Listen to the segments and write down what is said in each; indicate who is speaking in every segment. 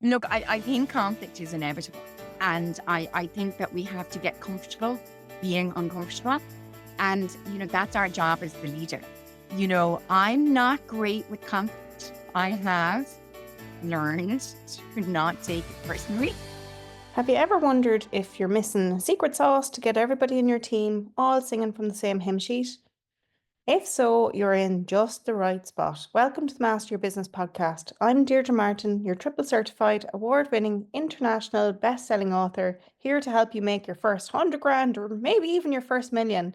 Speaker 1: Look, I think conflict is inevitable. And I think that we have to get comfortable being uncomfortable. And, that's our job as the leader. I'm not great with conflict. I have learned to not take it personally.
Speaker 2: Have you ever wondered if you're missing a secret sauce to get everybody in your team all singing from the same hymn sheet? If so, you're in just the right spot. Welcome to the Master Your Business podcast. I'm Deirdre Martin, your triple certified, award winning, international best selling author, here to help you make your first 100 grand or maybe even your first million.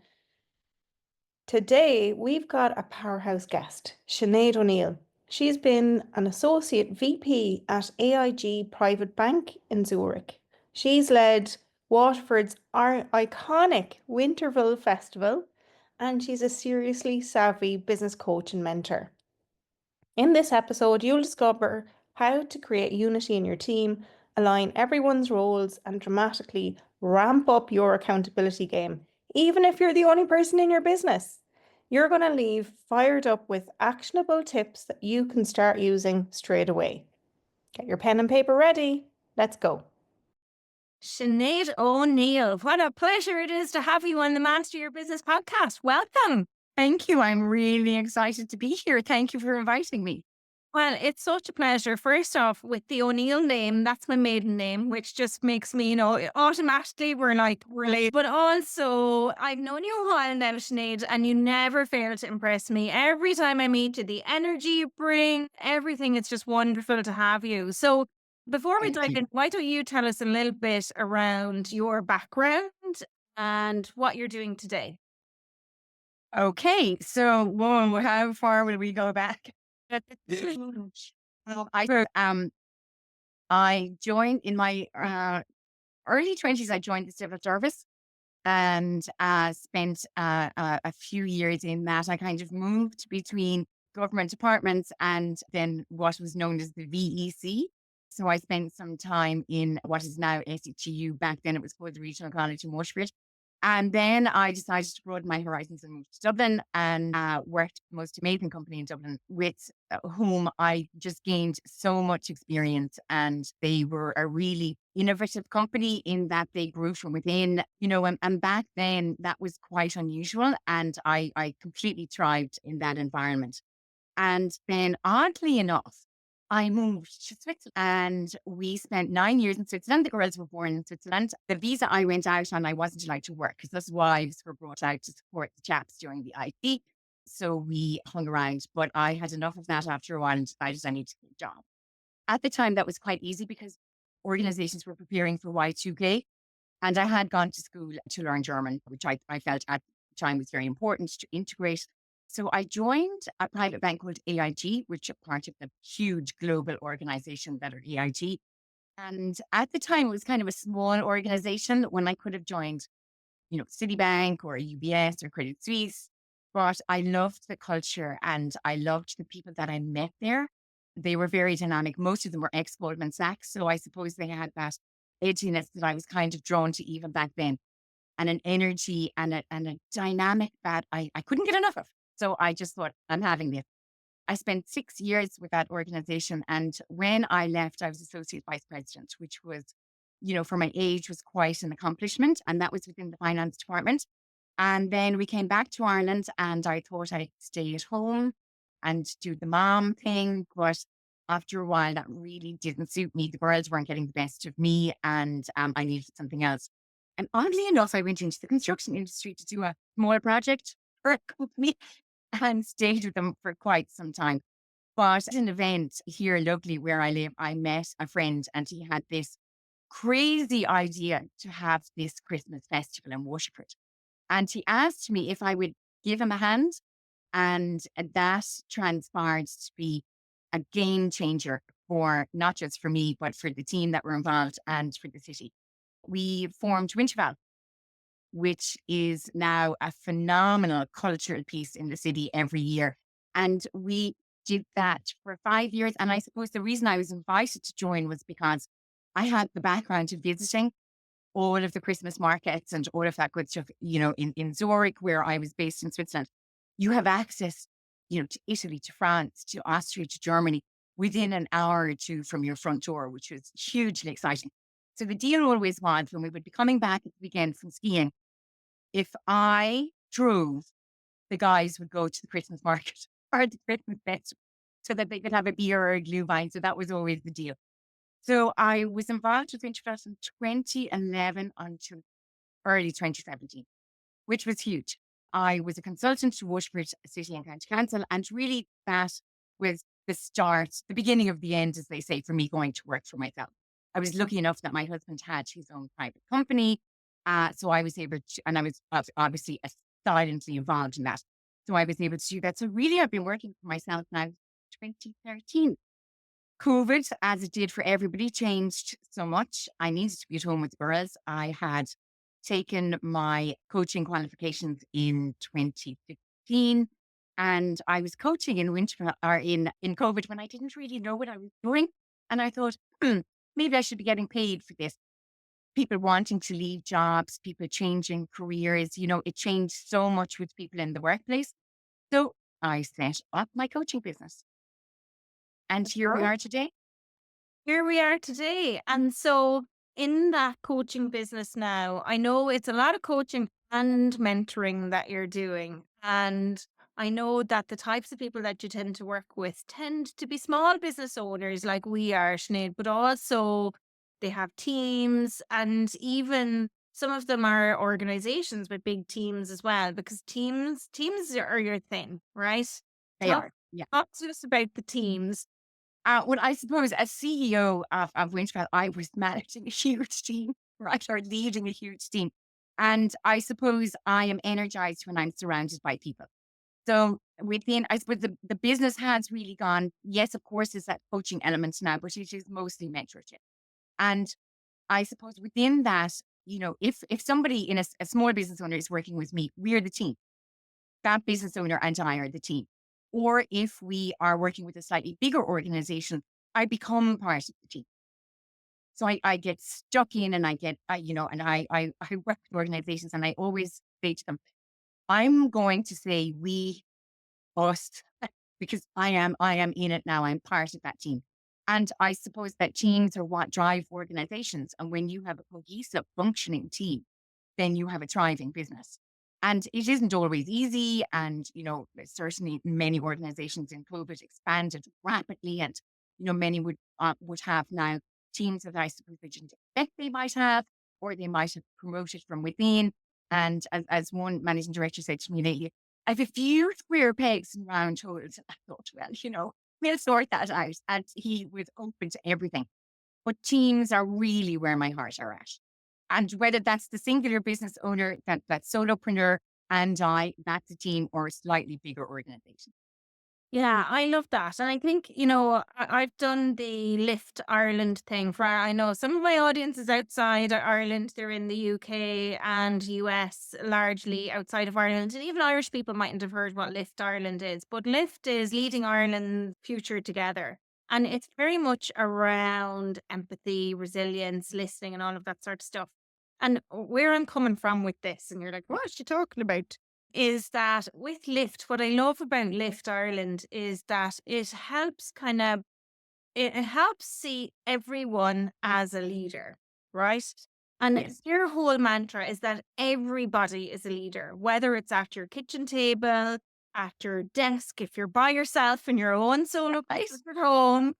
Speaker 2: Today, we've got a powerhouse guest, Sinead O'Neill. She's been an associate VP at AIG Private Bank in Zurich. She's led Waterford's iconic Winterville Festival, and she's a seriously savvy business coach and mentor. In this episode, you'll discover how to create unity in your team, align everyone's roles, and dramatically ramp up your accountability game, even if you're the only person in your business. You're going to leave fired up with actionable tips that you can start using straight away. Get your pen and paper ready. Let's go.
Speaker 1: Sinead O'Neill, what a pleasure it is to have you on the Master Your Business podcast. Welcome. Thank you. I'm really excited to be here. Thank you for inviting me. Well, it's such a pleasure. First off, with the O'Neill name, that's my maiden name, which just makes me, automatically we're related. But also, I've known you a while now, Sinead, and you never fail to impress me. Every time I meet you, the energy you bring, everything, it's just wonderful to have you. So before we
Speaker 2: Thank
Speaker 1: dive
Speaker 2: you.
Speaker 1: in, why don't you tell us a little bit around your background and what you're doing today? Okay, so whoa, how far will we go back? Well, I joined in my early 20s. I joined the civil service and spent a few years in that. I kind of moved between government departments and then what was known as the VEC. So I spent some time in what is now SETU. Back then it was called the Regional College in Waterford. And then I decided to broaden my horizons and moved to Dublin and worked for the most amazing company in Dublin with whom I just gained so much experience. And they were a really innovative company in that they grew from within, and back then that was quite unusual. And I completely thrived in that environment. And then oddly enough, I moved to Switzerland and we spent 9 years in Switzerland. The girls were born in Switzerland. The visa I went out on, I wasn't allowed to work because those wives were brought out to support the chaps during the IT. So we hung around, but I had enough of that after a while and decided I needed to get a job. At the time, that was quite easy because organizations were preparing for Y2K. And I had gone to school to learn German, which I felt at the time was very important to integrate. So I joined a private bank called AIG, which is part of the huge global organization that are AIG. And at the time, it was kind of a small organization when I could have joined, Citibank or UBS or Credit Suisse. But I loved the culture and I loved the people that I met there. They were very dynamic. Most of them were ex Goldman Sachs. So I suppose they had that edginess that I was kind of drawn to even back then, and an energy and a dynamic that I couldn't get enough of. So I just thought, I'm having this. I spent 6 years with that organization. And when I left, I was associate vice president, which was, for my age, was quite an accomplishment. And that was within the finance department. And then we came back to Ireland and I thought I'd stay at home and do the mom thing. But after a while, that really didn't suit me. The girls weren't getting the best of me and I needed something else. And oddly enough, I went into the construction industry to do a small project for a company and stayed with them for quite some time. But at an event here locally where I live, I met a friend and he had this crazy idea to have this Christmas festival in Waterford. And he asked me if I would give him a hand. And that transpired to be a game changer for not just for me, but for the team that were involved and for the city. We formed Winterval, which is now a phenomenal cultural piece in the city every year. And we did that for 5 years. And I suppose the reason I was invited to join was because I had the background of visiting all of the Christmas markets and all of that good stuff, in Zurich, where I was based in Switzerland. You have access, to Italy, to France, to Austria, to Germany. within an hour or two from your front door, which was hugely exciting. So the deal always was when we would be coming back at the weekend from skiing, if I drove, the guys would go to the Christmas market or the Christmas festival so that they could have a beer or a glühwein. So that was always the deal. So I was involved with Interest from 2011 until early 2017, which was huge. I was a consultant to Waterford City and County Council, and really that was the start, the beginning of the end, as they say, for me going to work for myself. I was lucky enough that my husband had his own private company. So I was able to, and I was obviously silently involved in that. So I was able to do that. So really, I've been working for myself now 2013. COVID, as it did for everybody, changed so much. I needed to be at home with the girls. I had taken my coaching qualifications in 2015, and I was coaching in winter or in COVID when I didn't really know what I was doing. And I thought, maybe I should be getting paid for this. People wanting to leave jobs, people changing careers, it changed so much with people in the workplace. So I set up my coaching business. And here we are today.
Speaker 2: Here we are today. And so, in that coaching business now, I know it's a lot of coaching and mentoring that you're doing. And I know that the types of people that you tend to work with tend to be small business owners like we are, Sinead, but also they have teams, and even some of them are organizations with big teams as well, because teams are your thing, right?
Speaker 1: They
Speaker 2: Talk,
Speaker 1: are. Yeah.
Speaker 2: talk to us about the teams.
Speaker 1: Well, I suppose as CEO of Winchfell, I was managing a huge team, right, or leading a huge team. And I suppose I am energized when I'm surrounded by people. So within, I suppose the business has really gone, yes, of course, there's that coaching element now, but it is mostly mentorship. And I suppose within that, if somebody in a small business owner is working with me, we're the team. That business owner and I are the team. Or if we are working with a slightly bigger organization, I become part of the team. So I get stuck in and I work with organizations and I always say to them, I'm going to say we, us, because I am in it now. I'm part of that team. And I suppose that teams are what drive organizations. And when you have a cohesive functioning team, then you have a thriving business. And it isn't always easy. And, certainly many organizations in COVID expanded rapidly. And, many would have now teams that I suppose they didn't expect they might have, or they might have promoted from within. And as one managing director said to me lately, I have a few square pegs and round holes. And I thought, well, we'll sort that out. And he was open to everything. But teams are really where my heart are at. And whether that's the singular business owner, that solopreneur, and that's a team or a slightly bigger organization.
Speaker 2: Yeah, I love that. And I think, I've done the Lift Ireland thing for, I know some of my audience is outside Ireland. They're in the UK and US, largely outside of Ireland. And even Irish people mightn't have heard what Lift Ireland is. But Lift is Leading Ireland's Future Together. And it's very much around empathy, resilience, listening, and all of that sort of stuff. And where I'm coming from with this, and you're like, what's she talking about? Is that with Lyft, what I love about Lyft Ireland is that it helps see everyone as a leader, right? And
Speaker 1: Yes.
Speaker 2: their whole mantra is that everybody is a leader, whether it's at your kitchen table, at your desk, if you're by yourself in your own solo
Speaker 1: Right.
Speaker 2: place at home,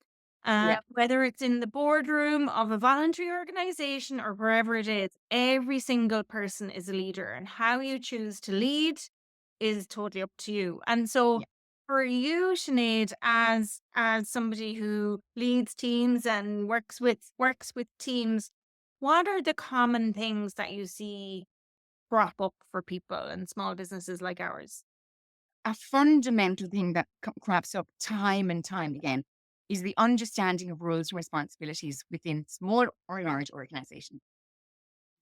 Speaker 1: Yeah.
Speaker 2: whether it's in the boardroom of a voluntary organization or wherever it is, every single person is a leader. And how you choose to lead is totally up to you. And so
Speaker 1: Yeah.
Speaker 2: for you, Sinead, as somebody who leads teams and works with teams, what are the common things that you see crop up for people and small businesses like ours?
Speaker 1: A fundamental thing that crops up time and time again is the understanding of roles and responsibilities within small or large organizations.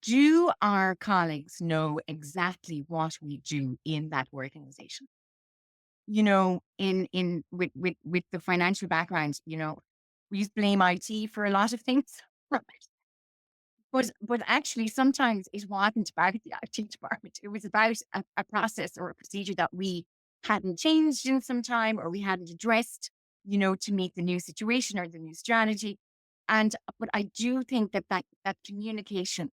Speaker 1: Do our colleagues know exactly what we do in that organization? In with the financial background, we used to blame IT for a lot of things, right? But actually, sometimes it wasn't about the IT department. It was about a process or a procedure that we hadn't changed in some time or we hadn't addressed. to meet the new situation or the new strategy. But I do think that communication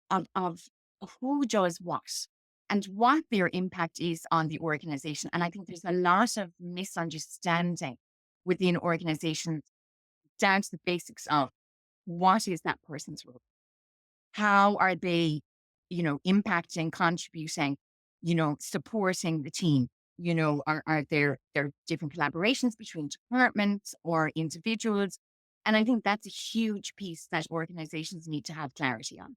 Speaker 1: of who does what and what their impact is on the organization. And I think there's a lot of misunderstanding within organizations down to the basics of what is that person's role? How are they, impacting, contributing, supporting the team? Are there different collaborations between departments or individuals? And I think that's a huge piece that organizations need to have clarity on.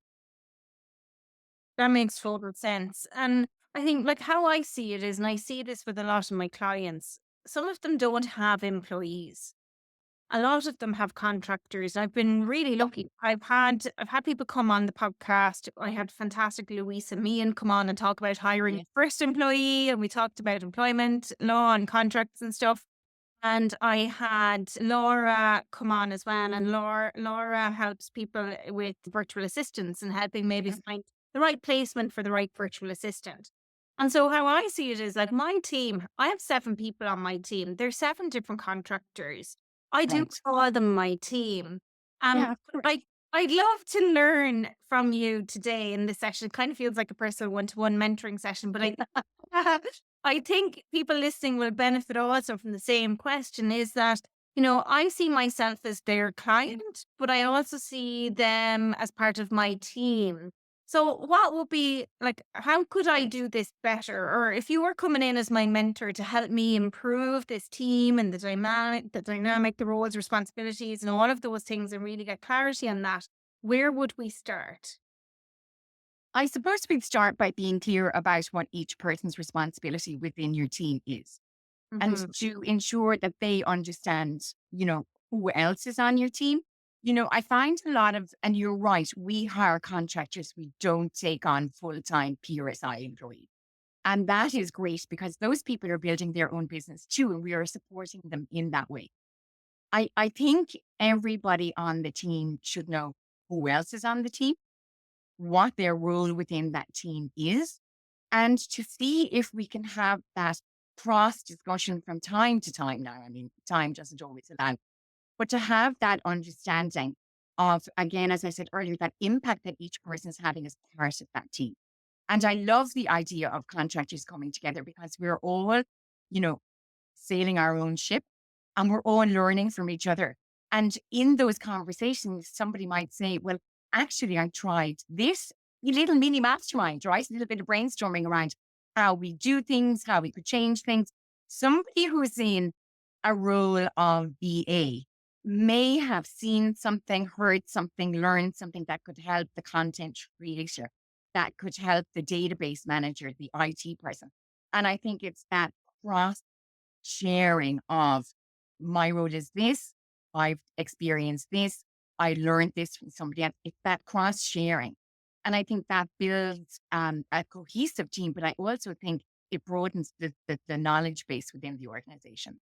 Speaker 3: That makes total sense. And I think, like, how I see it is, and I see this with a lot of my clients, some of them don't have employees. A lot of them have contractors. I've been really lucky. I've had people come on the podcast. I had fantastic Louise and Meehan come on and talk about hiring
Speaker 1: Yes.
Speaker 3: first employee, and we talked about employment law and contracts and stuff. And I had Laura come on as well. And Laura helps people with virtual assistants and helping maybe
Speaker 1: Yeah.
Speaker 3: find the right placement for the right virtual assistant. And so how I see it is like my team, I have 7 people on my team. There's 7 different contractors. I do
Speaker 1: Right.
Speaker 3: call them my team.
Speaker 1: Yeah, of
Speaker 3: But
Speaker 1: course.
Speaker 3: I'd love to learn from you today in this session. It kind of feels like a personal one-to-one mentoring session, but I think people listening will benefit also from the same question is that, I see myself as their client, but I also see them as part of my team. So, what would be like, how could I do this better? Or if you were coming in as my mentor to help me improve this team and the dynamic, the roles, responsibilities, and all of those things, and really get clarity on that, where would we start?
Speaker 1: I suppose we'd start by being clear about what each person's responsibility within your team is, and
Speaker 3: Hmm.
Speaker 1: to ensure that they understand, who else is on your team. I find a lot of, and you're right, we hire contractors, we don't take on full time PRSI employees. And that is great because those people are building their own business too, and we are supporting them in that way. I think everybody on the team should know who else is on the team, what their role within that team is, and to see if we can have that cross discussion from time to time now. I mean, time doesn't always allow, but to have that understanding of, again, as I said earlier, that impact that each person is having as part of that team. And I love the idea of contractors coming together because we're all, you know, sailing our own ship and we're all learning from each other. And in those conversations, somebody might say, well, actually, I tried this, a little mini mastermind, right? A little bit of brainstorming around how we do things, how we could change things. Somebody who's in a role of VA may have seen something, heard something, learned something that could help the content creator, that could help the database manager, the IT person. And I think it's that cross sharing of my role is this, I've experienced this, I learned this from somebody else. It's that cross sharing. And I think that builds a cohesive team, but I also think it broadens the knowledge base within the organization.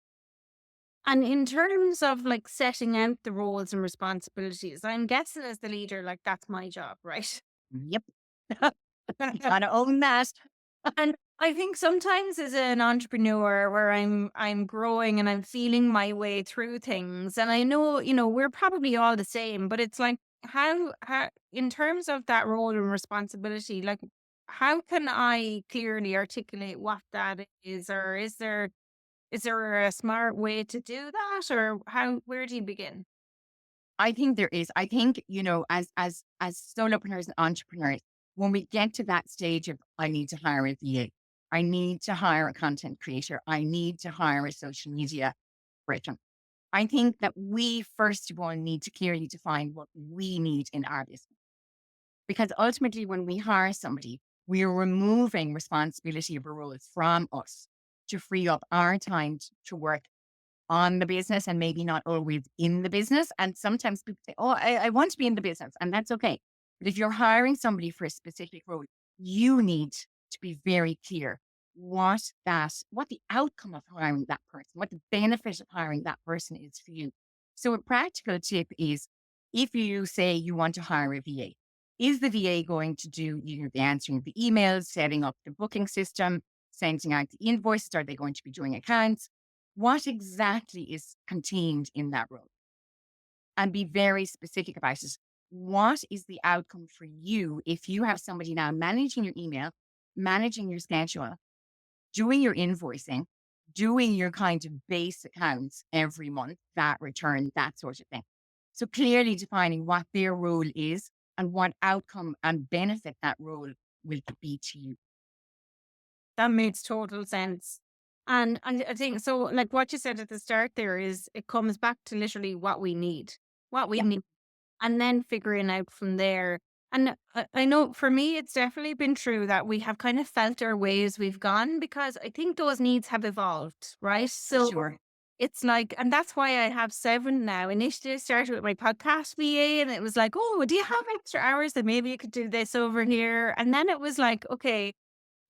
Speaker 3: And in terms of like setting out the roles and responsibilities, I'm guessing as the leader, like that's my job, right?
Speaker 1: Yep. Gotta own that.
Speaker 3: And I think sometimes as an entrepreneur where I'm growing and I'm feeling my way through things, and I know, we're probably all the same, but it's like how in terms of that role and responsibility, like how can I clearly articulate what that is, or is there a smart way to do that, or where do you begin?
Speaker 1: I think there is. I think, as solopreneurs and entrepreneurs, when we get to that stage of I need to hire a VA, I need to hire a content creator, I need to hire a social media person. I think that we first of all need to clearly define what we need in our business. Because ultimately, when we hire somebody, we are removing responsibility of a role from us to free up our time to work on the business and maybe not always in the business. And sometimes people say, oh, I want to be in the business, and that's okay. But if you're hiring somebody for a specific role, you need to be very clear what the outcome of hiring that person, what the benefit of hiring that person is for you. So a practical tip is if you say you want to hire a VA, is the VA going to do the answering the emails, setting up the booking system, sending out the invoices? Are they going to be doing accounts? what exactly is contained in that role, and be very specific about it. What is the outcome for you if you have somebody now managing your email, managing your schedule, doing your invoicing, doing your kind of base accounts every month, that return, that sort of thing. So clearly defining what their role is and what outcome and benefit that role will be to you.
Speaker 3: That makes total sense. And I think so, like what you said at the start there is it comes back to literally what we
Speaker 1: Yeah,
Speaker 3: need, and then figuring out from there. And I know for me, it's definitely been true that we have kind of felt our ways we've gone because I think those needs have evolved, right?
Speaker 1: for
Speaker 3: So
Speaker 1: sure.
Speaker 3: it's like, and that's why I have seven now. Initially, I started with my podcast VA, and it was like, oh, do you have extra hours that maybe you could do this over here? And then it was like, okay,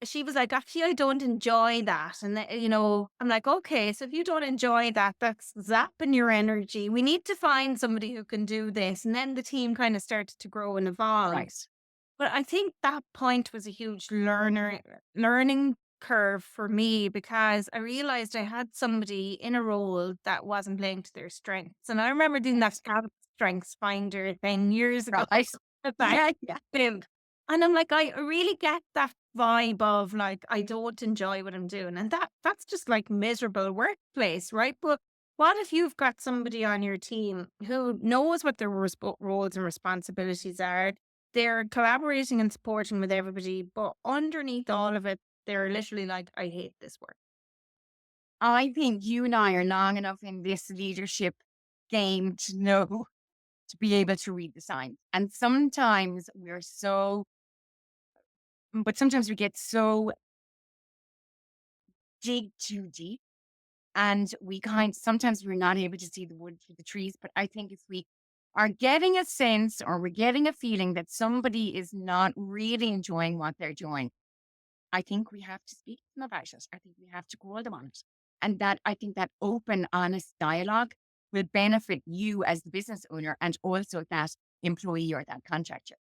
Speaker 3: she was like, actually, I don't enjoy that. And, I'm like, okay, so if you don't enjoy that, that's zapping your energy. We need to find somebody who can do this. And then the team kind of started to grow and evolve.
Speaker 1: Right.
Speaker 3: But I think that point was a huge learning curve for me because I realized I had somebody in a role that wasn't playing to their strengths. And I remember doing that strengths finder 10 years ago.
Speaker 1: Right.
Speaker 3: Back
Speaker 1: Yeah, yeah.
Speaker 3: then. And I'm like, I really get that vibe of like, I don't enjoy what I'm doing. And that's just like miserable workplace, right? But what if you've got somebody on your team who knows what their roles and responsibilities are? They're collaborating and supporting with everybody, but underneath all of it, they're literally like, I hate this work.
Speaker 1: I think you and I are long enough in this leadership game to know to be able to read the signs. And sometimes sometimes we get so dig too deep, and sometimes we're not able to see the wood through the trees. But I think if we are getting a sense or we're getting a feeling that somebody is not really enjoying what they're doing, I think we have to speak to them about it. I think we have to call them on it. And that I think that open, honest dialogue will benefit you as the business owner and also that employee or that contractor.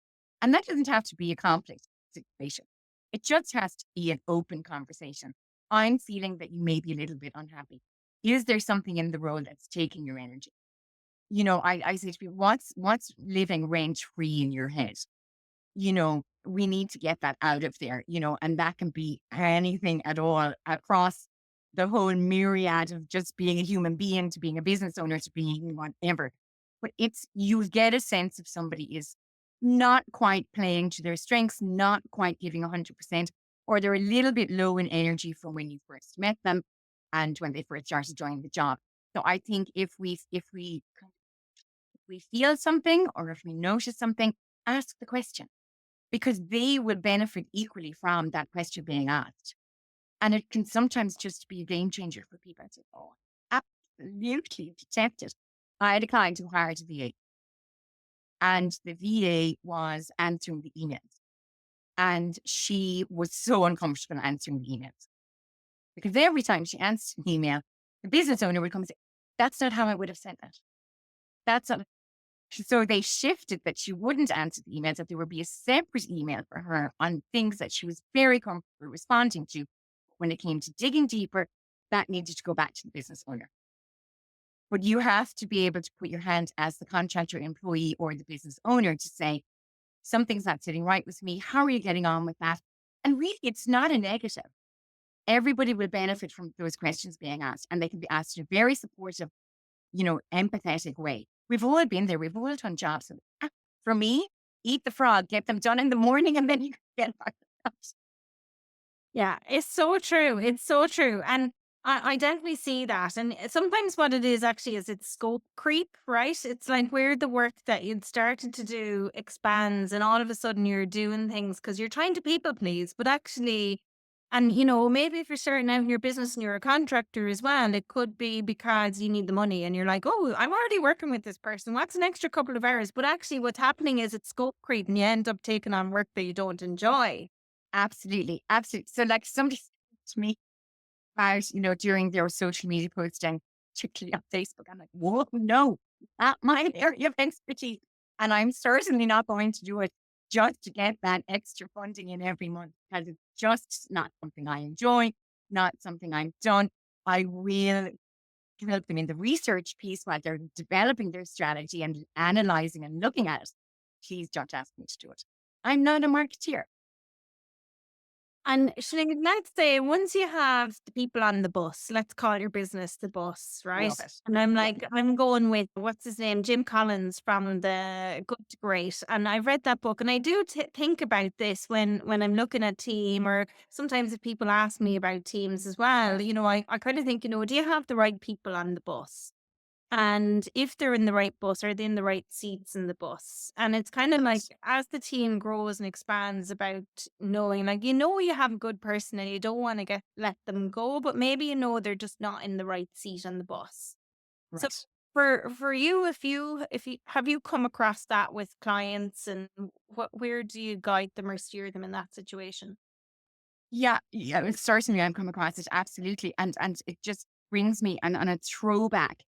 Speaker 1: And that doesn't have to be a complex situation. It just has to be an open conversation. I'm feeling that you may be a little bit unhappy. Is there something in the role that's taking your energy? I say to people, what's living rent free in your head? We need to get that out of there, and that can be anything at all across the whole myriad of just being a human being to being a business owner to being whatever. But you get a sense if somebody is not quite playing to their strengths, not quite giving 100%, or they're a little bit low in energy from when you first met them and when they first started doing the job. So I think if we feel something or if we notice something, ask the question because they will benefit equally from that question being asked. And it can sometimes just be a game changer for people. I say, oh, absolutely detect it. I had a client who hired a VA, and the VA was answering the emails. And she was so uncomfortable answering the emails because every time she answered an email, the business owner would come and say, that's not how I would have sent that. That's not. So they shifted that she wouldn't answer the emails, that there would be a separate email for her on things that she was very comfortable responding to. When it came to digging deeper, that needed to go back to the business owner. But you have to be able to put your hand as the contractor, employee, or the business owner to say, something's not sitting right with me. How are you getting on with that? And really, it's not a negative. Everybody will benefit from those questions being asked, and they can be asked in a very supportive, empathetic way. We've all been there. We've all done jobs. For me, eat the frog, get them done in the morning, and then you can get back to the house.
Speaker 3: Yeah, it's so true. It's so true. And I definitely see that. And sometimes what it is actually is it's scope creep, right? It's like where the work that you'd started to do expands and all of a sudden you're doing things because you're trying to people please, but actually, and maybe if you're starting out in your business and you're a contractor as well, it could be because you need the money and you're like, oh, I'm already working with this person. What's an extra couple of hours? But actually what's happening is it's scope creep and you end up taking on work that you don't enjoy.
Speaker 1: Absolutely. Absolutely. So like somebody said to me about, during their social media posting, particularly on Facebook, I'm like, whoa, no, not my area of expertise. And I'm certainly not going to do it just to get that extra funding in every month because it's just not something I enjoy, not something I've done. I will help them in the research piece while they're developing their strategy and analyzing and looking at it, please don't ask me to do it. I'm not a marketeer.
Speaker 3: And Sinead, let's say once you have the people on the bus, let's call your business the bus, right?
Speaker 1: Love it.
Speaker 3: And I'm
Speaker 1: Yeah.
Speaker 3: like, I'm going with what's his name, Jim Collins from the Good to Great, and I've read that book, and I do think about this when I'm looking at team, or sometimes if people ask me about teams as well. I kind of think, do you have the right people on the bus? And if they're in the right bus, are they in the right seats in the bus? And it's kind of like as the team grows and expands about knowing, like, you have a good person and you don't want to let them go, but maybe they're just not in the right seat on the bus. So
Speaker 1: Right.
Speaker 3: for you, if you have you come across that with clients, and where do you guide them or steer them in that situation?
Speaker 1: Yeah, certainly I've come across it, absolutely. And it just brings me on a throwback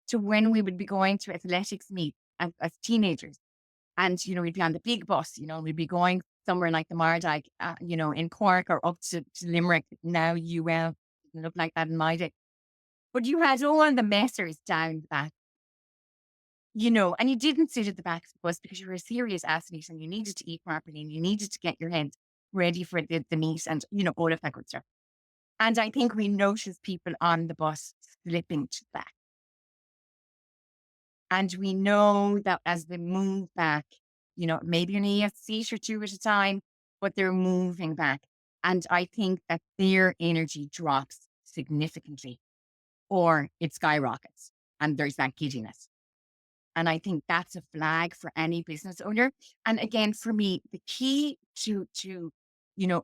Speaker 1: to when we would be going to athletics meet as teenagers. And, we'd be on the big bus, we'd be going somewhere like the Mardyke, in Cork or up to Limerick. Now UL didn't look like that in my day. But you had all the messers down the back, and you didn't sit at the back of the bus because you were a serious athlete and you needed to eat properly and you needed to get your head ready for the meet and, all of that good stuff. And I think we noticed people on the bus slipping to the back. And we know that as they move back, maybe only a seat or two at a time, but they're moving back. And I think that their energy drops significantly or it skyrockets and there's that giddiness. And I think that's a flag for any business owner. And again, for me, the key to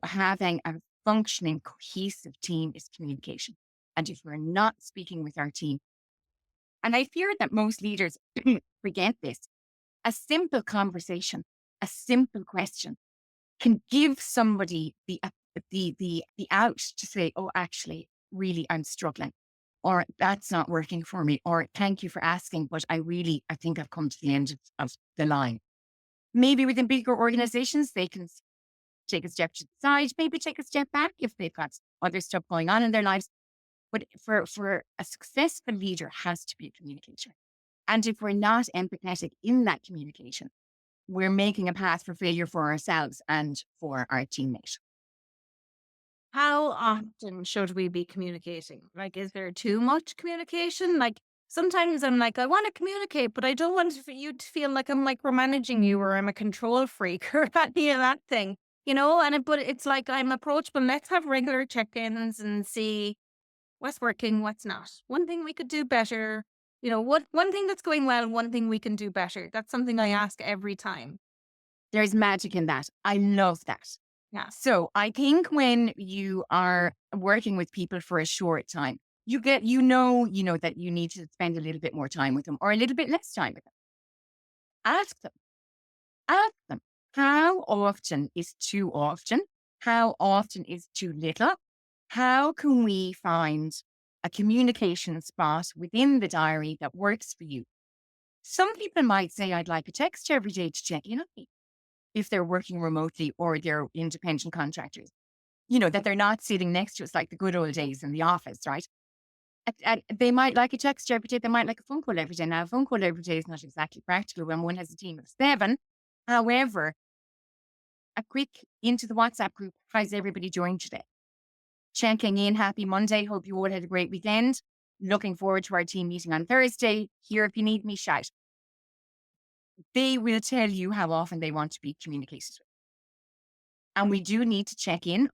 Speaker 1: having a functioning, cohesive team is communication. And if we're not speaking with our team, and I fear that most leaders forget this, a simple conversation, a simple question can give somebody the out to say, oh, actually, really, I'm struggling, or that's not working for me, or thank you for asking, but I think I've come to the end of the line. Maybe within bigger organizations, they can take a step to the side, maybe take a step back if they've got other stuff going on in their lives. But for a successful leader has to be a communicator. And if we're not empathetic in that communication, we're making a path for failure for ourselves and for our teammate.
Speaker 3: How often should we be communicating? Like, is there too much communication? Like, sometimes I'm like, I want to communicate, but I don't want you to feel like I'm micromanaging you or I'm a control freak or that thing, but it's like I'm approachable. Let's have regular check-ins and see what's working, what's not. One thing we could do better, one thing that's going well, one thing we can do better. That's something I ask every time.
Speaker 1: There's magic in that. I love that.
Speaker 3: Yeah.
Speaker 1: So I think when you are working with people for a short time, you get, that you need to spend a little bit more time with them or a little bit less time with them. Ask them, how often is too often? How often is too little? How can we find a communication spot within the diary that works for you? Some people might say, I'd like a text every day to check in on me if they're working remotely or they're independent contractors, that they're not sitting next to us like the good old days in the office, right? And they might like a text every day. They might like a phone call every day. Now, a phone call every day is not exactly practical when one has a team of 7. However, a quick into the WhatsApp group, how's everybody doing today? Checking in, happy Monday. Hope you all had a great weekend. Looking forward to our team meeting on Thursday. Here if you need me, shout. They will tell you how often they want to be communicated with. And we do need to check in,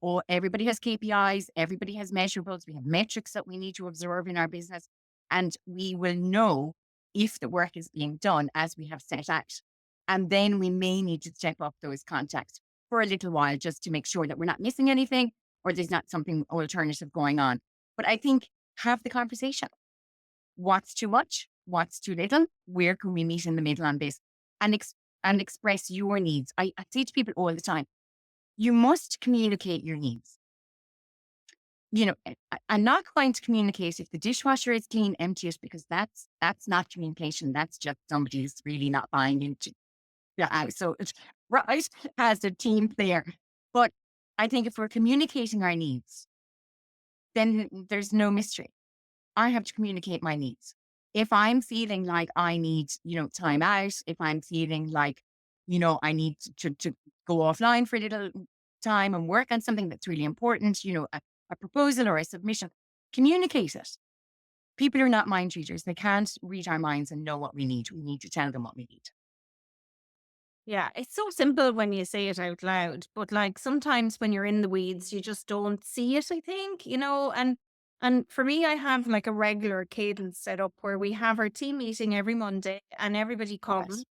Speaker 1: or everybody has KPIs, everybody has measurables, we have metrics that we need to observe in our business. And we will know if the work is being done as we have set out. And then we may need to step up those contacts for a little while just to make sure that we're not missing anything or there's not something alternative going on. But I think have the conversation. What's too much? What's too little? Where can we meet in the middle on this? And express your needs. I say to people all the time, you must communicate your needs. I'm not going to communicate if the dishwasher is clean, empty it, because that's not communication. That's just somebody who's really not buying into the house. So it's right as a team player. But I think if we're communicating our needs, then there's no mystery. I have to communicate my needs. If I'm feeling like I need, time out, if I'm feeling like, I need to go offline for a little time and work on something that's really important, a proposal or a submission, communicate it. People are not mind readers. They can't read our minds and know what we need. We need to tell them what we need.
Speaker 3: Yeah, it's so simple when you say it out loud, but like sometimes when you're in the weeds, you just don't see it, I think, and for me, I have like a regular cadence set up where we have our team meeting every Monday and everybody
Speaker 1: Yes.
Speaker 3: comes.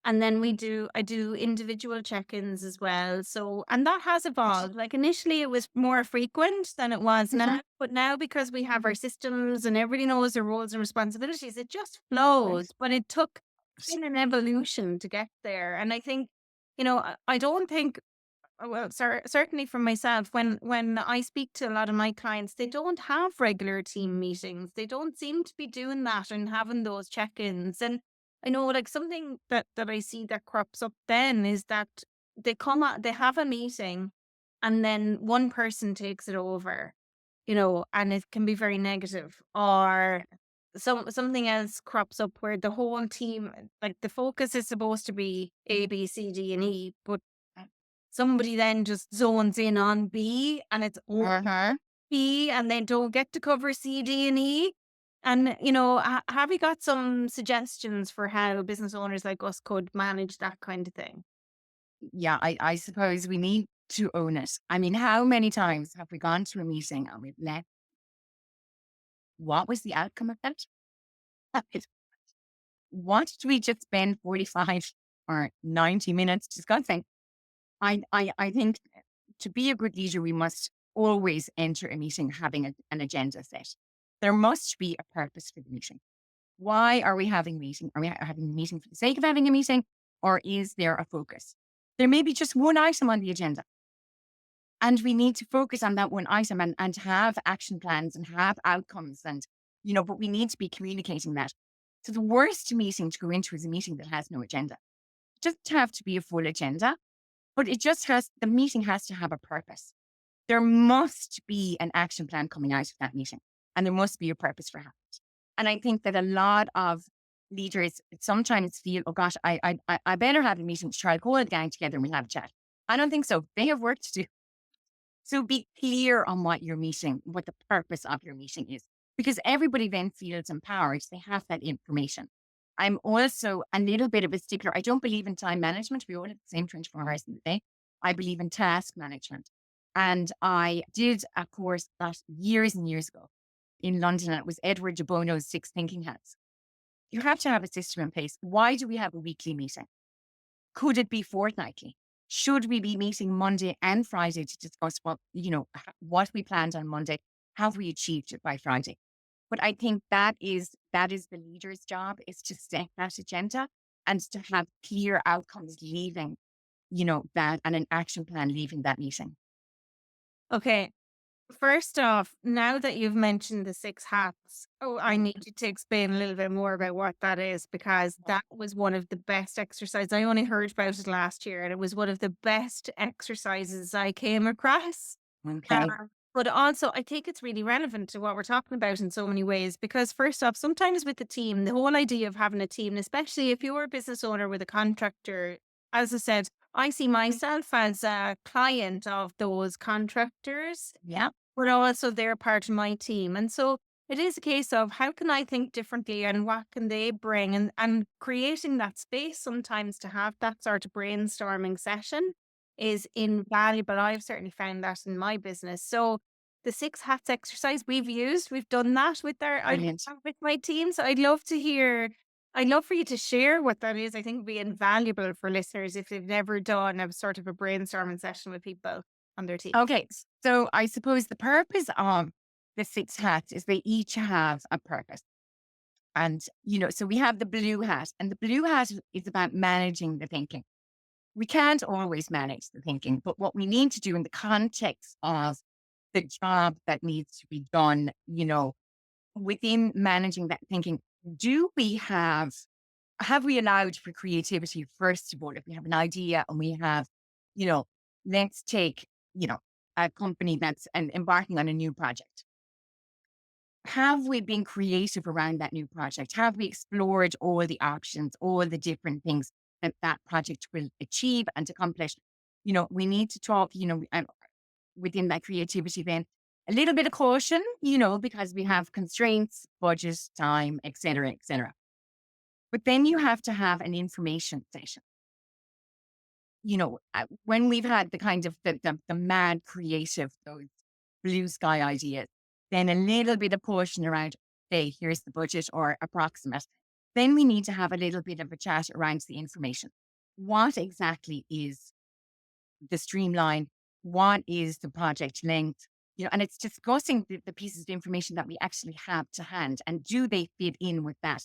Speaker 3: And then I do individual check-ins as well. So, and that has evolved. Like initially it was more frequent than it was
Speaker 1: Mhm.
Speaker 3: now, but now because we have our systems and everybody knows their roles and responsibilities, it just
Speaker 1: Right.
Speaker 3: flows. But it took in an evolution to get there. And I think, I don't think well, certainly for myself, when I speak to a lot of my clients, they don't have regular team meetings. They don't seem to be doing that and having those check-ins. And I know, like something that I see that crops up then is that they have a meeting, and then one person takes it over, and it can be very negative, or something else crops up where the whole team, like the focus is supposed to be A, B, C, D, and E, but somebody then just zones in on B and it's all
Speaker 1: Uh-huh.
Speaker 3: B and they don't get to cover C, D, and E. And, have you got some suggestions for how business owners like us could manage that kind of thing?
Speaker 1: Yeah, I suppose we need to own it. I mean, how many times have we gone to a meeting and we've left? What was the outcome of that? It- What did we just spend 45 or 90 minutes discussing? I think to be a good leader, we must always enter a meeting having an agenda set. There must be a purpose for the meeting. Why are we having a meeting? Are we having a meeting for the sake of having a meeting? Or is there a focus? There may be just one item on the agenda. And we need to focus on that one item and have action plans and have outcomes but we need to be communicating that. So the worst meeting to go into is a meeting that has no agenda. It doesn't have to be a full agenda, but the meeting has to have a purpose. There must be an action plan coming out of that meeting, and there must be a purpose for having it. And I think that a lot of leaders sometimes feel, oh gosh, I better have a meeting to try to call the gang together and we'll have a chat. I don't think so. They have work to do. So be clear on what the purpose of your meeting is, because everybody then feels empowered. They have that information. I'm also a little bit of a stickler. I don't believe in time management. We all have the same 24 hours in the day. I believe in task management. And I did a course that years and years ago in London, and it was Edward de Bono's Six Thinking Hats. You have to have a system in place. Why do we have a weekly meeting? Could it be fortnightly? Should we be meeting Monday and Friday to discuss what we planned on Monday? Have we achieved it by Friday? But I think that is the leader's job, is to set that agenda and to have clear outcomes leaving, that, and an action plan leaving that meeting.
Speaker 3: Okay. First off, now that you've mentioned the six hats, I need you to explain a little bit more about what that is, because that was one of the best exercises. I only heard about it last year, and it was one of the best exercises I came across.
Speaker 1: Okay.
Speaker 3: Uh, but also, I think it's really relevant to what we're talking about in so many ways, because first off, sometimes with the team, the whole idea of having a team, especially if you're a business owner with a contractor, as I said, I see myself as a client of those contractors,
Speaker 1: Yeah.
Speaker 3: but also they're part of my team. And so it is a case of how can I think differently and what can they bring, and creating that space sometimes to have that sort of brainstorming session is invaluable. I've certainly found that in my business. So the six hats exercise we've done that with
Speaker 1: Brilliant.
Speaker 3: with my team. So I'd love for you to share what that is. I think it'd be invaluable for listeners if they've never done a sort of a brainstorming session with people on their team.
Speaker 1: Okay. So I suppose the purpose of the six hats is they each have a purpose. And, so we have the blue hat, and the blue hat is about managing the thinking. We can't always manage the thinking, but what we need to do in the context of the job that needs to be done, within managing that thinking, do we have we allowed for creativity? First of all, if we have an idea and we have, you know, let's take, a company that's embarking on a new project. have we been creative around that new project? Have we explored all the options, all the different things that that project will achieve and accomplish? We need to talk, within that creativity, then a little bit of caution, because we have constraints, budget, time, et cetera, et cetera. But then you have to have an information session. When we've had the kind of the mad creative, those blue sky ideas, then a little bit of caution around, hey, here's the budget or approximate. Then we need to have a little bit of a chat around the information. What exactly is the streamline? What is the project length? And it's discussing the pieces of information that we actually have to hand, and do they fit in with that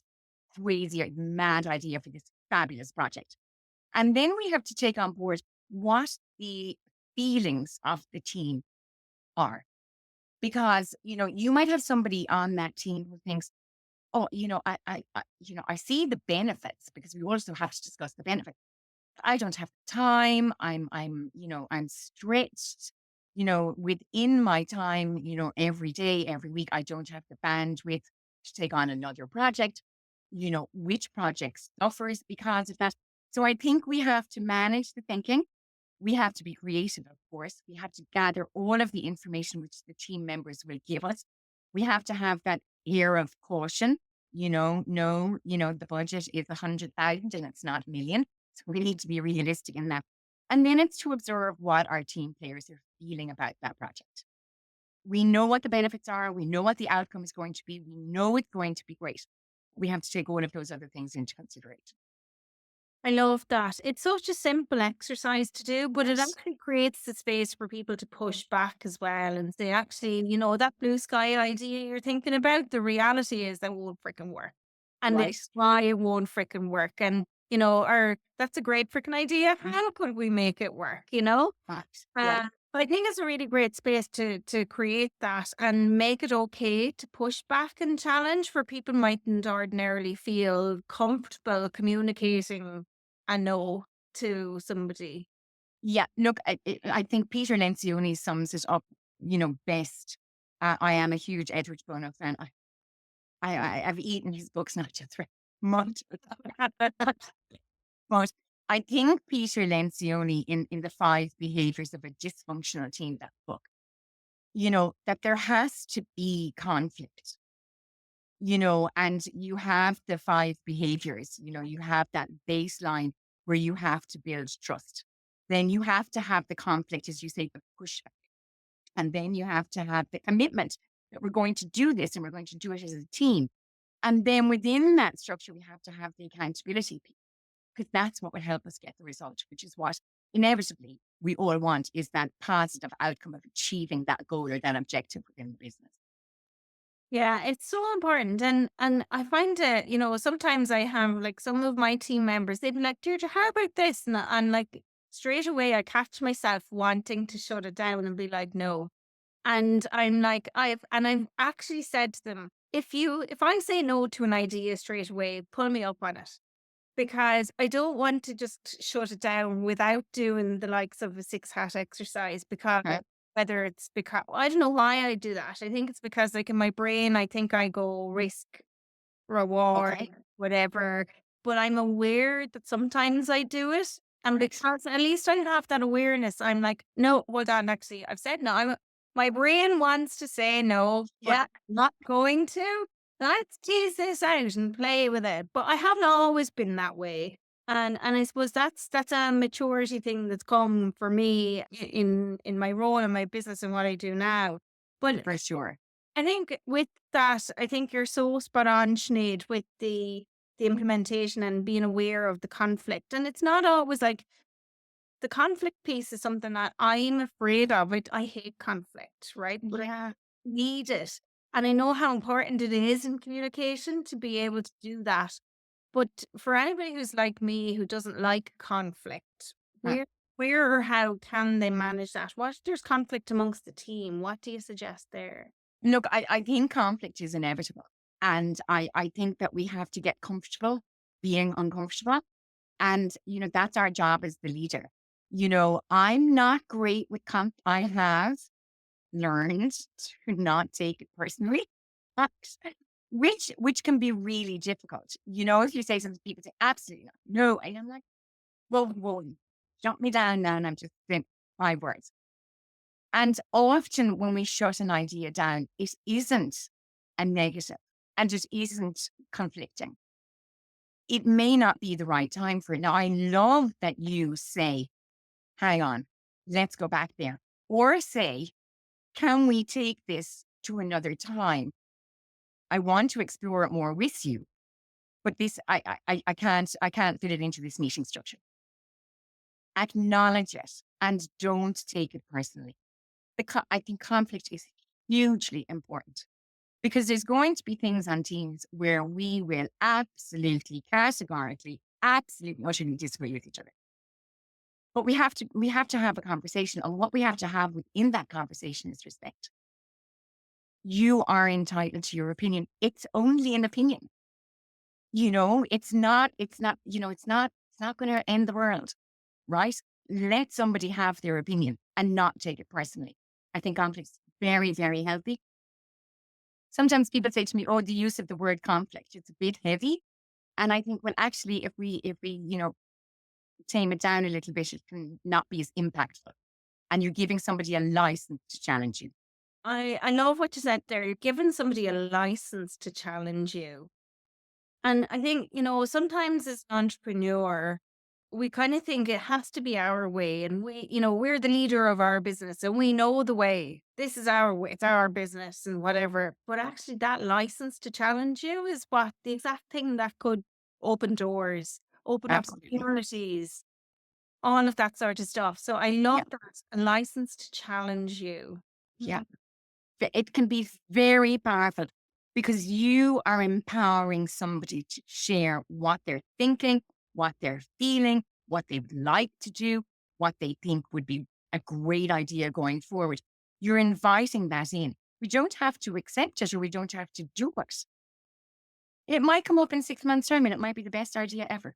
Speaker 1: crazy, mad idea for this fabulous project? And then we have to take on board what the feelings of the team are. Because, you might have somebody on that team who thinks, oh, I see the benefits, because we also have to discuss the benefits. I don't have time. I'm stretched, within my time, every day, every week, I don't have the bandwidth to take on another project. Which project suffers because of that? So I think we have to manage the thinking. We have to be creative, of course. We have to gather all of the information which the team members will give us. We have to have that air of caution. No, the budget is 100,000 and it's not a million. So we need to be realistic in that. And then it's to observe what our team players are feeling about that project. We know what the benefits are. We know what the outcome is going to be. We know it's going to be great. We have to take all of those other things into consideration.
Speaker 3: I love that. It's such a simple exercise to do, but it
Speaker 1: Yes.
Speaker 3: actually creates the space for people to push back as well and say, actually, that blue sky idea you're thinking about, the reality is that won't freaking work. And
Speaker 1: Right.
Speaker 3: it's why it won't freaking work. And, or that's a great freaking idea. How could we make it work,
Speaker 1: Facts. Yeah.
Speaker 3: I think it's a really great space to create that and make it okay to push back and challenge for people mightn't ordinarily feel comfortable communicating a no to somebody.
Speaker 1: Yeah. Look, I think Peter Lencioni sums it up, best. I am a huge Edward Bono fan. I've eaten his books, not just for months. But I think Peter Lencioni in the 5 behaviors of a dysfunctional team, that book, that there has to be conflict, and you have the 5 behaviors, you have that baseline where you have to build trust. Then you have to have the conflict, as you say, the pushback. And then you have to have the commitment that we're going to do this and we're going to do it as a team. And then within that structure, we have to have the accountability piece, because that's what will help us get the result, which is what inevitably we all want, is that positive outcome of achieving that goal or that objective within the business.
Speaker 3: Yeah, it's so important. And I find it, sometimes I have like some of my team members, they'd be like, Deirdre, how about this? And like straight away I catch myself wanting to shut it down and be like, no. And I'm like, I've actually said to them, if I say no to an idea straight away, pull me up on it. Because I don't want to just shut it down without doing the likes of a 6 hat exercise. Because
Speaker 1: Okay.
Speaker 3: whether it's because I don't know why I do that. I think it's because like in my brain, I think I go risk, reward,
Speaker 1: Okay.
Speaker 3: whatever. But I'm aware that sometimes I do it. And because at least I have that awareness, I'm like, no, hold on, actually, I've said no. My brain wants to say no, but
Speaker 1: Yeah.
Speaker 3: I'm not going to. Let's tease this out and play with it. But I haven't always been that way. And I suppose that's a maturity thing that's come for me in my role in my business and what I do now. But
Speaker 1: For sure.
Speaker 3: I think with that, I think you're so spot on, Sinead, with the implementation and being aware of the conflict. And it's not always like the conflict piece is something that I'm afraid of. I hate conflict, right? But I
Speaker 1: Yeah.
Speaker 3: need it. And I know how important it is in communication to be able to do that. But for anybody who's like me who doesn't like conflict,
Speaker 1: Uh,
Speaker 3: where or how can they manage that? What if there's conflict amongst the team? What do you suggest there?
Speaker 1: Look, I think conflict is inevitable. And I think that we have to get comfortable being uncomfortable. And, that's our job as the leader. I'm not great with I have learned to not take it personally. which can be really difficult. If you say something, people say, absolutely not. No. And I'm like, well, whoa, shut me down now. And I'm just saying 5 words. And often when we shut an idea down, it isn't a negative and it isn't conflicting. It may not be the right time for it. Now, I love that you say, hang on, let's go back there. Or say, can we take this to another time? I want to explore it more with you, but this, I can't fit it into this meeting structure. Acknowledge it and don't take it personally. I think conflict is hugely important because there's going to be things on teams where we will absolutely, categorically, absolutely, utterly disagree with each other. But we have to have a conversation, and what we have to have within that conversation is respect. You are entitled to your opinion. It's only an opinion. It's not going to end the world, right? Let somebody have their opinion and not take it personally. I think conflict's very, very healthy. Sometimes people say to me, oh, the use of the word conflict, it's a bit heavy. And I think, well, actually, if we, tame it down a little bit, it can not be as impactful. And you're giving somebody a license to challenge you.
Speaker 3: I love what you said there. You're giving somebody a license to challenge you. And I think, sometimes as an entrepreneur, we kind of think it has to be our way. And we're the leader of our business and we know the way. This is our way. It's our business and whatever. But actually, that license to challenge you is what the exact thing that could open doors, open
Speaker 1: Absolutely.
Speaker 3: opportunities, all of that sort of stuff. So I love that, a license to challenge you.
Speaker 1: Yeah. It can be very powerful because you are empowering somebody to share what they're thinking, what they're feeling, what they would like to do, what they think would be a great idea going forward. You're inviting that in. We don't have to accept it or we don't have to do it. It might come up in 6 months' time and it might be the best idea ever.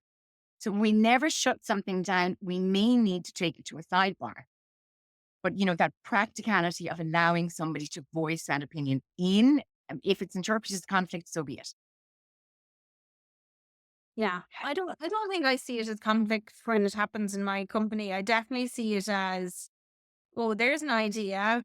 Speaker 1: So we never shut something down. We may need to take it to a sidebar. But, that practicality of allowing somebody to voice that opinion if it's interpreted as conflict, so be it.
Speaker 3: Yeah. I don't think I see it as conflict when it happens in my company. I definitely see it as, oh, there's an idea.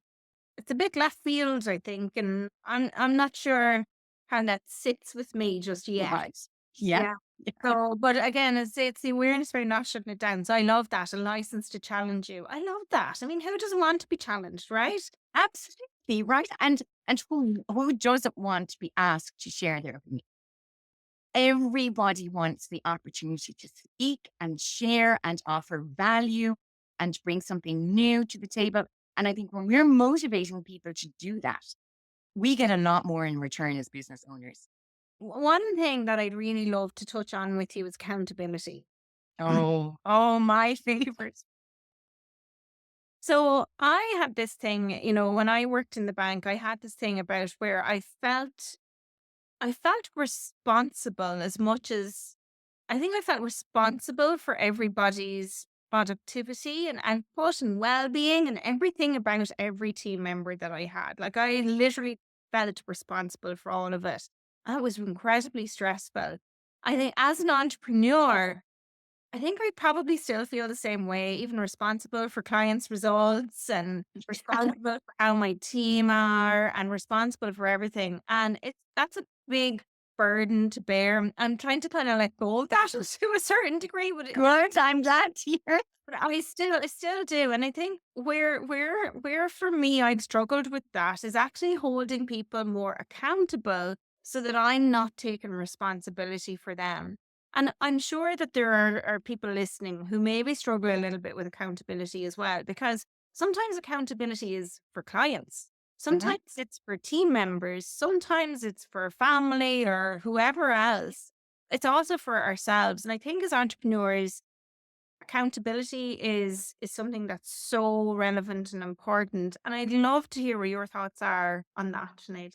Speaker 3: It's a bit left field, I think, and I'm not sure how that sits with me just yet.
Speaker 1: Right. Yeah.
Speaker 3: Yeah. So, but again, it's the awareness for not shutting it down. So I love that, a license to challenge you. I love that. I mean, who doesn't want to be challenged, right?
Speaker 1: Absolutely. Right. And who doesn't want to be asked to share their opinion? Everybody wants the opportunity to speak and share and offer value and bring something new to the table. And I think when we're motivating people to do that, we get a lot more in return as business owners.
Speaker 3: One thing that I'd really love to touch on with you is accountability.
Speaker 1: Oh, my favorite.
Speaker 3: So I had this thing, when I worked in the bank, I had this thing about where I felt responsible as much as I think I felt responsible for everybody's productivity and output and well-being and everything about every team member that I had. Like I literally felt responsible for all of it. That was incredibly stressful. I think as an entrepreneur, I think I probably still feel the same way, even responsible for clients' results and responsible for how my team are and responsible for everything. And that's a big burden to bear. I'm trying to kind of let go of that to a certain degree, but
Speaker 1: Good. I'm glad to hear.
Speaker 3: I still do. And I think where for me I've struggled with that is actually holding people more accountable so that I'm not taking responsibility for them. And I'm sure that there are people listening who maybe struggle a little bit with accountability as well, because sometimes accountability is for clients. Sometimes it's for team members. Sometimes it's for family or whoever else. It's also for ourselves. And I think as entrepreneurs, accountability is something that's so relevant and important. And I'd love to hear what your thoughts are on that, Sinead.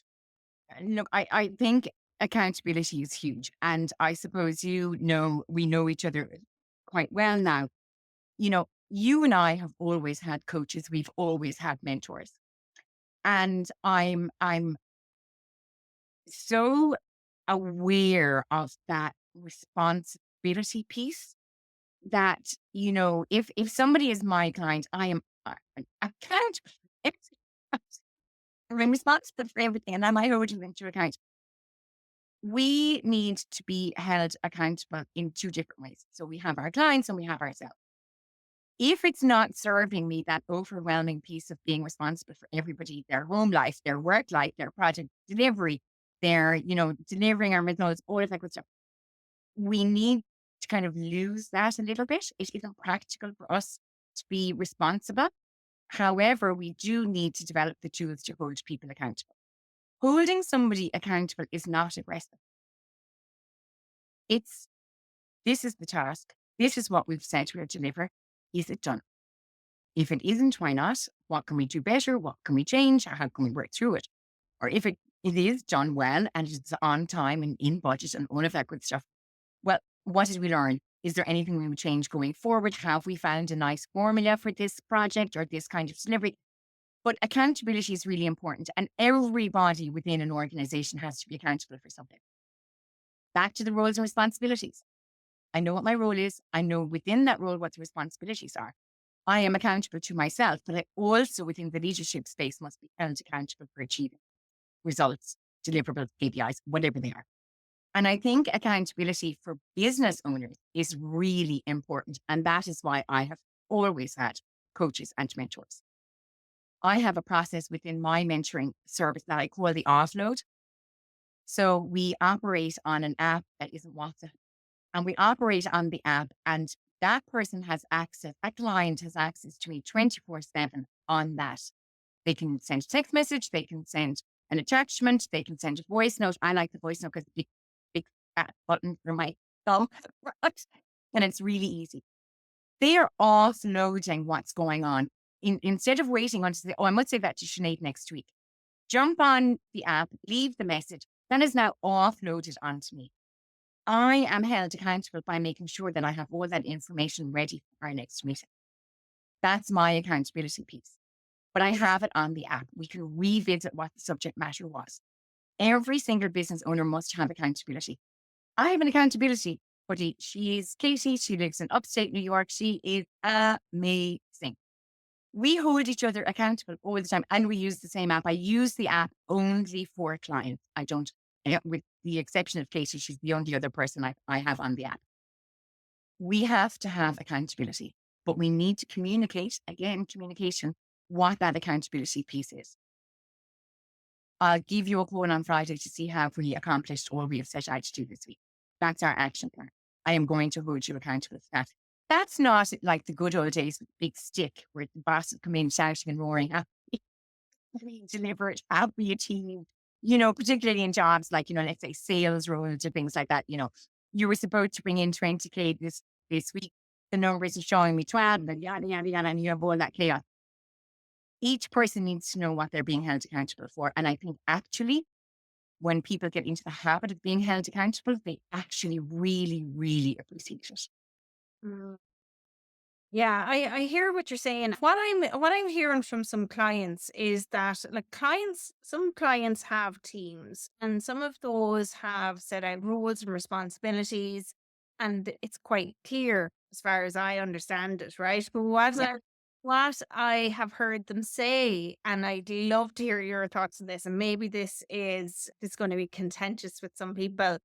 Speaker 1: Look, I think accountability is huge. And I suppose we know each other quite well now. You and I have always had coaches. We've always had mentors. And I'm so aware of that responsibility piece that, if somebody is my client, I am accountable. I'm responsible for everything and am I holding them to account? We need to be held accountable in two different ways. So we have our clients and we have ourselves. If it's not serving me, that overwhelming piece of being responsible for everybody, their home life, their work life, their project delivery, their, delivering our results, all of that good stuff, we need to kind of lose that a little bit. It isn't practical for us to be responsible. However, we do need to develop the tools to hold people accountable. Holding somebody accountable is not aggressive. This is the task. This is what we've said we'll deliver. Is it done? If it isn't, why not? What can we do better? What can we change? How can we work through it? Or if it is done well and it's on time and in budget and all of that good stuff, well, what did we learn? Is there anything we would change going forward? Have we found a nice formula for this project or this kind of delivery? But accountability is really important, and everybody within an organization has to be accountable for something. Back to the roles and responsibilities. I know what my role is. I know within that role what the responsibilities are. I am accountable to myself, but I also within the leadership space must be held accountable for achieving results, deliverables, KPIs, whatever they are. And I think accountability for business owners is really important. And that is why I have always had coaches and mentors. I have a process within my mentoring service that I call the offload. So we operate on an app that isn't WhatsApp, and we operate on the app, and that person has access, that client has access to me 24/7 on that. They can send a text message, they can send an attachment, they can send a voice note. I like the voice note because it's a big fat button for my thumb, right? And it's really easy. They are offloading what's going on. Instead of waiting on to say, oh, I must say that to Sinead next week. Jump on the app, leave the message. That is now offloaded onto me. I am held accountable by making sure that I have all that information ready for our next meeting. That's my accountability piece. But I have it on the app. We can revisit what the subject matter was. Every single business owner must have accountability. I have an accountability buddy. She is Katie. She lives in upstate New York. She is amazing. We hold each other accountable all the time, and we use the same app. I use the app only for clients. I don't, with the exception of Katie, she's the only other person I have on the app. We have to have accountability, but we need to communicate, again, communication, what that accountability piece is. I'll give you a call on Friday to see how we accomplished all we have set out to do this week. That's our action plan. I am going to hold you accountable for that. That's not like the good old days with the big stick where the boss would come in shouting and roaring, have we delivered, have we achieved, particularly in jobs like, let's say sales roles or things like that, you were supposed to bring in 20K this week. The numbers are showing me 12, and yada, yada, yada, and you have all that chaos. Each person needs to know what they're being held accountable for. And I think actually, when people get into the habit of being held accountable, they actually really, really appreciate it.
Speaker 3: Mm. Yeah, I hear what you're saying. What I'm hearing from some clients is that some clients have teams, and some of those have set out roles and responsibilities, and it's quite clear as far as I understand it, right? But
Speaker 1: Yeah.
Speaker 3: what I have heard them say, and I'd love to hear your thoughts on this, and maybe this is going to be contentious with some people,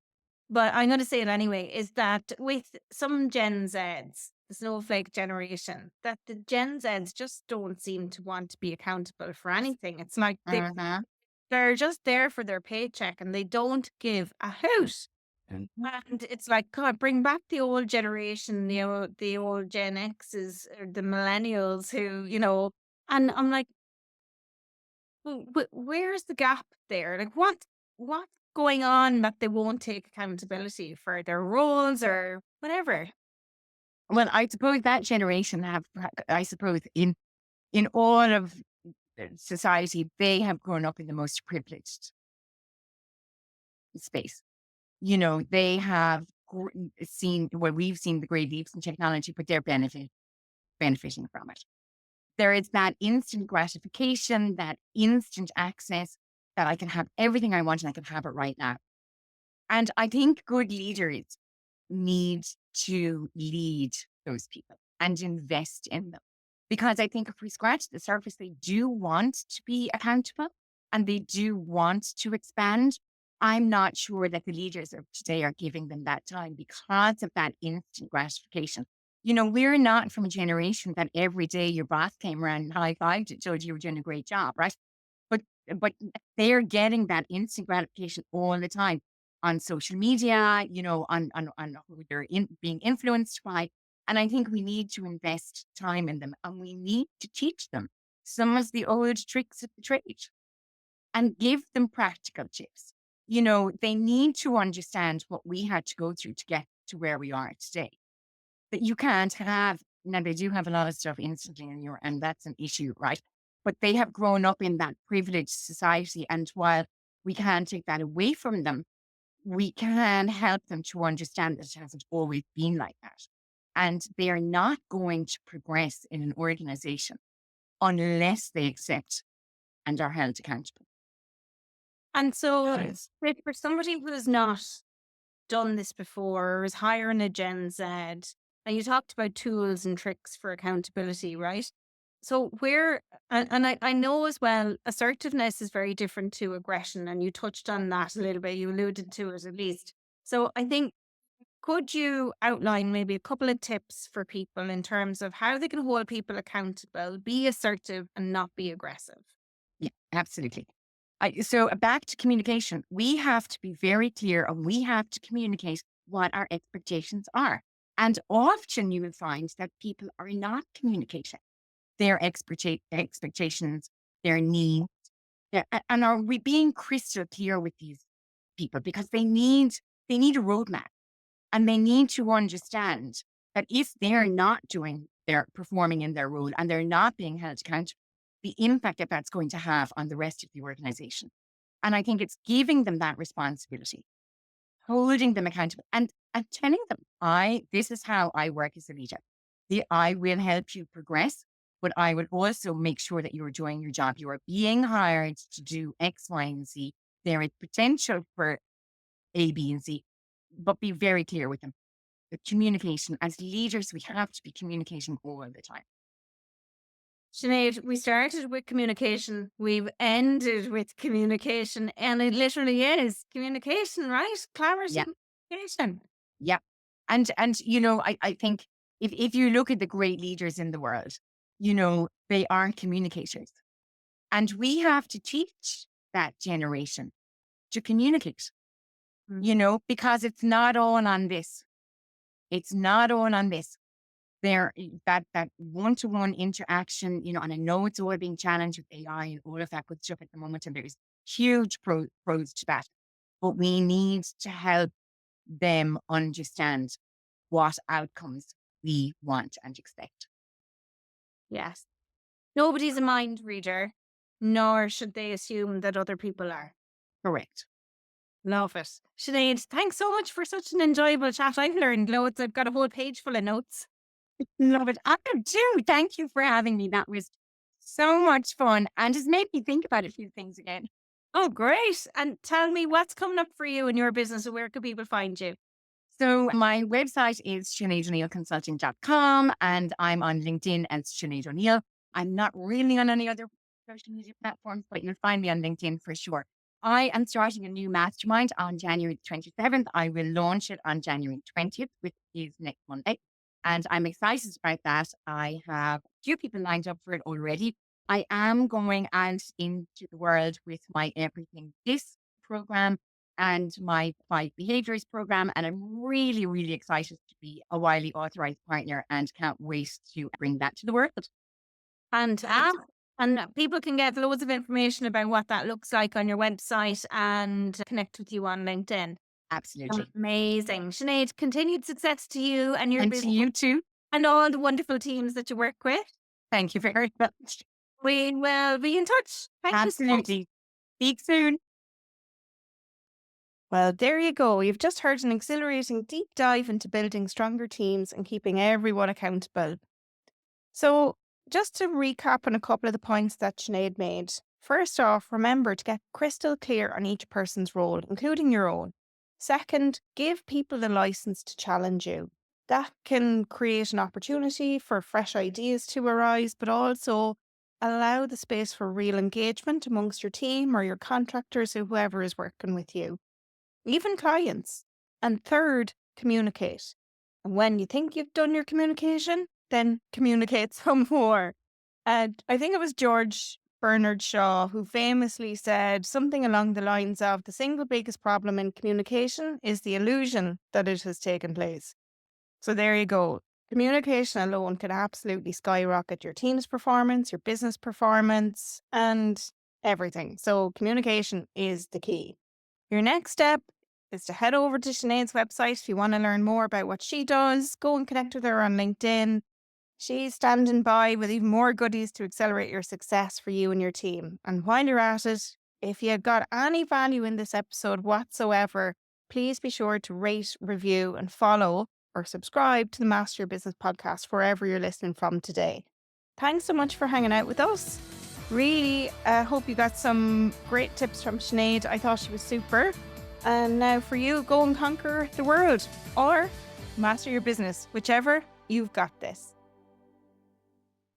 Speaker 3: but I'm going to say it anyway, is that with some Gen Zs, the snowflake generation, that the Gen Zs just don't seem to want to be accountable for anything. It's like
Speaker 1: Uh-huh.
Speaker 3: they're just there for their paycheck and they don't give a hoot.
Speaker 1: Mm.
Speaker 3: And it's like, God, bring back the old generation, the old Gen X's or the millennials who, and I'm like, where's the gap there? Like, what's going on that they won't take accountability for their roles or whatever?
Speaker 1: Well, I suppose that generation I suppose, in all of society, they have grown up in the most privileged space. They have we've seen the great leaps in technology, but they're benefiting from it. There is that instant gratification, that instant access. that I can have everything I want and I can have it right now. And I think good leaders need to lead those people and invest in them. Because I think if we scratch the surface, they do want to be accountable and they do want to expand. I'm not sure that the leaders of today are giving them that time because of that instant gratification. We're not from a generation that every day your boss came around and high-fived you, told you were doing a great job, right? But but they're getting that instant gratification all the time on social media, on who they're being influenced by. And I think we need to invest time in them and we need to teach them some of the old tricks of the trade and give them practical tips. They need to understand what we had to go through to get to where we are today. That you can't have, now they do have a lot of stuff instantly and that's an issue, right? But they have grown up in that privileged society. And while we can't take that away from them, we can help them to understand that it hasn't always been like that. And they are not going to progress in an organization unless they accept and are held accountable.
Speaker 3: And so,
Speaker 1: Yes.
Speaker 3: for somebody who has not done this before or is hiring a Gen Z, and you talked about tools and tricks for accountability, right? So I know as well, assertiveness is very different to aggression, and you touched on that a little bit. You alluded to it at least. So I think, could you outline maybe a couple of tips for people in terms of how they can hold people accountable, be assertive and not be aggressive?
Speaker 1: Yeah, absolutely. So back to communication, we have to be very clear and we have to communicate what our expectations are. And often you will find that people are not communicating their expectations, their needs, and are we being crystal clear with these people because they need a roadmap and they need to understand that if they're not performing in their role and they're not being held accountable, the impact that that's going to have on the rest of the organization. And I think it's giving them that responsibility, holding them accountable and telling them, this is how I work as a leader. I will help you progress, but I will also make sure that you're doing your job. You are being hired to do X, Y, and Z. There is potential for A, B, and Z, but be very clear with them. The communication, as leaders, we have to be communicating all the time.
Speaker 3: Sinead, we started with communication, we've ended with communication, and it literally is communication, right? Clarity,
Speaker 1: Yeah.
Speaker 3: communication.
Speaker 1: Yeah. And I think if you look at the great leaders in the world, they are communicators. And we have to teach that generation to communicate, because it's not all on this. It's not all on this. That one-to-one interaction, and I know it's all being challenged with AI and all of that good stuff at the moment, and there's huge pros to that. But we need to help them understand what outcomes we want and expect.
Speaker 3: Yes. Nobody's a mind reader, nor should they assume that other people are.
Speaker 1: Correct.
Speaker 3: Love it. Sinead, thanks so much for such an enjoyable chat. I've learned loads. I've got a whole page full of notes.
Speaker 1: Love it. I do. Thank you for having me. That was so much fun and just made me think about a few things again.
Speaker 3: Oh, great. And tell me what's coming up for you in your business and where can people find you?
Speaker 1: So my website is SineadO'NeillConsulting.com and I'm on LinkedIn as Sinead O'Neill. I'm not really on any other social media platforms, but you'll find me on LinkedIn for sure. I am starting a new mastermind on January 27th. I will launch it on January 20th, which is next Monday. And I'm excited about that. I have a few people lined up for it already. I am going out into the world with my Everything This program and my 5 behaviors program. And I'm really, really excited to be a Wiley authorized partner and can't wait to bring that to the world.
Speaker 3: Fantastic. And people can get loads of information about what that looks like on your website and connect with you on LinkedIn.
Speaker 1: Absolutely.
Speaker 3: Amazing. Sinead, continued success to you and your
Speaker 1: And to
Speaker 3: business
Speaker 1: you too.
Speaker 3: and all the wonderful teams that you work with.
Speaker 1: Thank you very much.
Speaker 3: We will be in touch. Thank you so much.
Speaker 1: Absolutely. Speak soon.
Speaker 2: Well, there you go. You've just heard an exhilarating deep dive into building stronger teams and keeping everyone accountable. So, just to recap on a couple of the points that Sinead made. First off, remember to get crystal clear on each person's role, including your own. Second, give people the license to challenge you. That can create an opportunity for fresh ideas to arise, but also allow the space for real engagement amongst your team or your contractors or whoever is working with you, even clients. And third, communicate. And when you think you've done your communication, then communicate some more. And I think it was George Bernard Shaw who famously said something along the lines of the single biggest problem in communication is the illusion that it has taken place. So there you go. Communication alone can absolutely skyrocket your team's performance, your business performance, and everything. So communication is the key. Your next step is to head over to Sinead's website if you want to learn more about what she does. Go and connect with her on LinkedIn. She's standing by with even more goodies to accelerate your success for you and your team. And while you're at it, if you got any value in this episode whatsoever, please be sure to rate, review, and follow or subscribe to the Master Your Business podcast wherever you're listening from today. Thanks so much for hanging out with us. Really hope you got some great tips from Sinead. I thought she was super. And now for you, go and conquer the world or master your business, whichever, you've got this.